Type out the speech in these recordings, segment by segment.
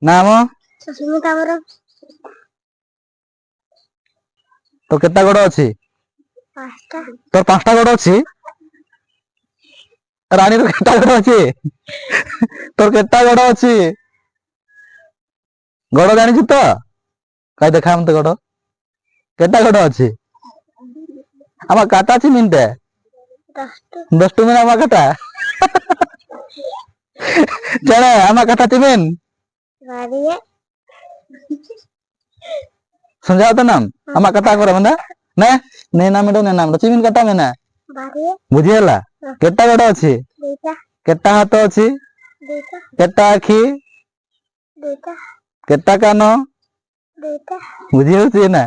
नाम सुस्मिता बरा तो केता गोड़ अछि पांचटा तोर 5टा गोड़ अछि रानी तो केता गोड़ अछि तोर केता गोड़ अछि गोड़ जानि छु तो काय देखा हमते गोड़ केता गोड़ अछि आमा काटा छि मिनटे 10 मिनट आमा काटा चले आमा काटा तिमिन बारिये समझाओ तो नाम आमा काटा करे मंदा ने ने नाम दो चिमिन काटा मेना बारिये बुझियला केता गोड़ अछि दुईटा केता हाथ अछि दुईटा केता आखि दुईटा केता कान दुईटा बुझी होछि ना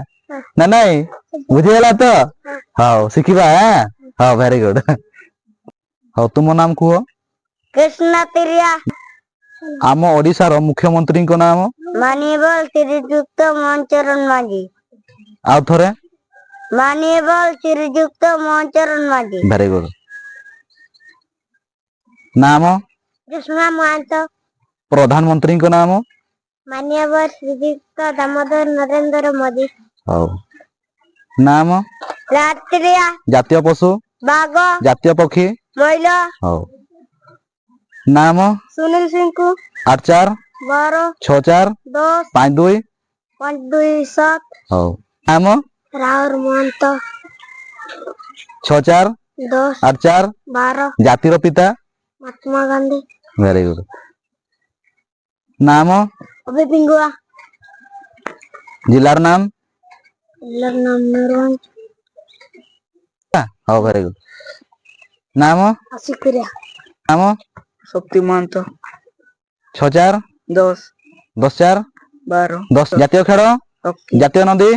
ना नहीं बुझियला तो हां सिखिबा हां वेरी गुड हां तुम नाम कुहो कृष्णा तिरिया आम ओडिसा रो मुख्यमंत्री को नाम माननीय श्रीयुक्त मोहनचरण मांझी आउ थोरे माननीय श्रीयुक्त मोहनचरण मांझी वेरी गुड नाम कृष्णा महंत प्रधानमंत्री को नाम माननीय श्रीयुक्त दामोदर नरेंद्र मोदी हाउ नाम रात्रिया जातीय पशु बाघ जातीय पक्षी महिला हाउ नाम सुनील सिंह को 84 12 64 10 52 527 हाउ नाम राहुल महंत 64 10 84 12 जातिर पिता महात्मा गांधी वेरी गुड नाम अभी पिंगुआ जिलार नाम मयूरभंज हाउ वेरी गुड नाम आशिकुरिया नाम शक्ति महंत 64 10 10 4 12 10 जातीय खेल हॉकी जातीय नदी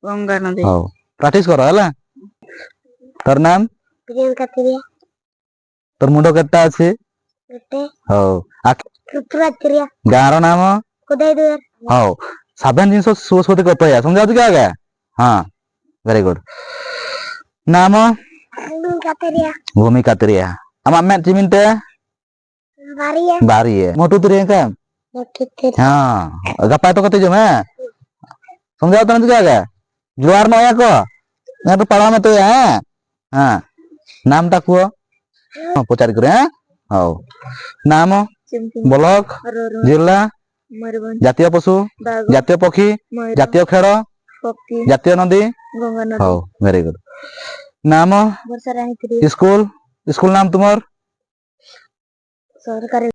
गंगा नदी हाउ प्रैक्टिस करो हला तोर नाम प्रियंका तिरिया तोर मुंडो केता अछि गटे हाउ ऋतुराज तिरिया गारो नाम कुदाई दुआर हाउ 7 जिंस सुसुति कतया समझा छु क्या हां वेरी गुड नाम भूमिका तिरिया भूमिका तिरिया आमा में चिमिनते बारिये बारी है मोटू तिरिया का मोटी तिरिया हां गप्पा तो कते जो मैं समझाओ तो क्या जुआर नया को मैं तो पढ़ा में तो है हां नाम ता को पचार करे हाउ नाम ब्लॉक जिला मयूरभंज जातीय पशु जातीय पक्षी जातीय खेल हॉकी जातीय नदी गंगा नदी हाउ वेरी गुड नाम वर्षा रानी तिरिया स्कूल स्कूल नाम तुम्हार सरकारी